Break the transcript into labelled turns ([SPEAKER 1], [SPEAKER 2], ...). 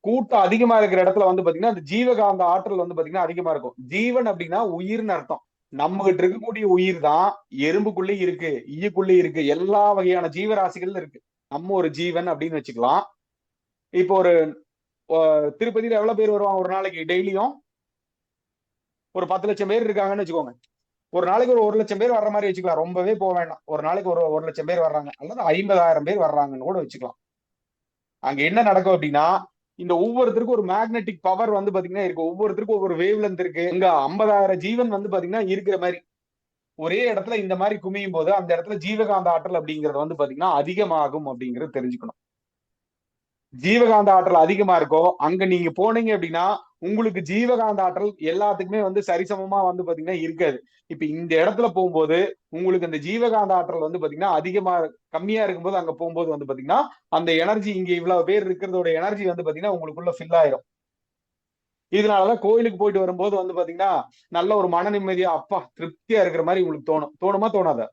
[SPEAKER 1] கூட்டம் அதிகமா இருக்கிற இடத்துல வந்து பாத்தீங்கன்னா அந்த ஜீவகாந்த ஆற்றல் வந்து பாத்தீங்கன்னா அதிகமா இருக்கும். ஜீவன் அப்படின்னா உயிர்னு அர்த்தம். நம்ம கிட்ட இருக்கக்கூடிய உயிர் தான் எறும்புக்குள்ளேயும் இருக்கு, ஈயுக்குள்ளேயும் இருக்கு, எல்லா வகையான ஜீவராசிகள் இருக்கு. நம்ம ஒரு ஜீவன் அப்படின்னு வச்சுக்கலாம். இப்போ ஒரு திருப்பதியில எவ்வளவு பேர் வருவாங்க ஒரு நாளைக்கு டெய்லியும்? ஒரு 10 லட்சம் பேர் இருக்காங்கன்னு வச்சுக்கோங்க. ஒரு நாளைக்கு ஒரு 1 லட்சம் பேர் வர்ற மாதிரி வச்சுக்கலாம். ரொம்பவே போக வேண்டாம். ஒரு நாளைக்கு ஒரு 1 லட்சம் பேர் வர்றாங்க அல்லது 50,000 பேர் வர்றாங்கன்னு கூட வச்சுக்கலாம். அங்க என்ன நடக்கும் அப்படின்னா இந்த ஒவ்வொருத்தருக்கும் ஒரு மேக்னெட்டிக் பவர் வந்து பாத்தீங்கன்னா இருக்கு. ஒவ்வொருத்தருக்கும் ஒவ்வொரு வேவ் லென்த் இருக்கு. இங்க 50,000 ஜீவன் வந்து பாத்தீங்கன்னா இருக்கிற மாதிரி ஒரே இடத்துல இந்த மாதிரி குமியும் போது அந்த இடத்துல ஜீவகாந்த ஆற்றல் அப்படிங்கறது வந்து பாத்தீங்கன்னா அதிகமாகும் அப்படிங்கறது தெரிஞ்சுக்கணும். ஜீவகாந்த ஆற்றல் அதிகமா இருக்கோ அங்க நீங்க போனீங்க அப்படின்னா உங்களுக்கு ஜீவகாந்த ஆற்றல் எல்லாத்துக்குமே வந்து சரிசமமா வந்து பாத்தீங்கன்னா இருக்காது. இப்ப இந்த இடத்துல போகும்போது உங்களுக்கு அந்த ஜீவகாந்த ஆற்றல் வந்து பாத்தீங்கன்னா அதிகமா கம்மியா இருக்கும்போது அங்க போகும்போது வந்து பாத்தீங்கன்னா அந்த எனர்ஜி இங்க இவ்வளவு பேர் இருக்கிறதோட எனர்ஜி வந்து பாத்தீங்கன்னா உங்களுக்குள்ள ஃபில் ஆயிரும். இதனாலதான் கோயிலுக்கு போயிட்டு வரும்போது வந்து பாத்தீங்கன்னா நல்ல ஒரு மன நிம்மதியா அப்பா திருப்தியா இருக்கிற மாதிரி உங்களுக்கு தோணும். தோணுமா தோணாதா?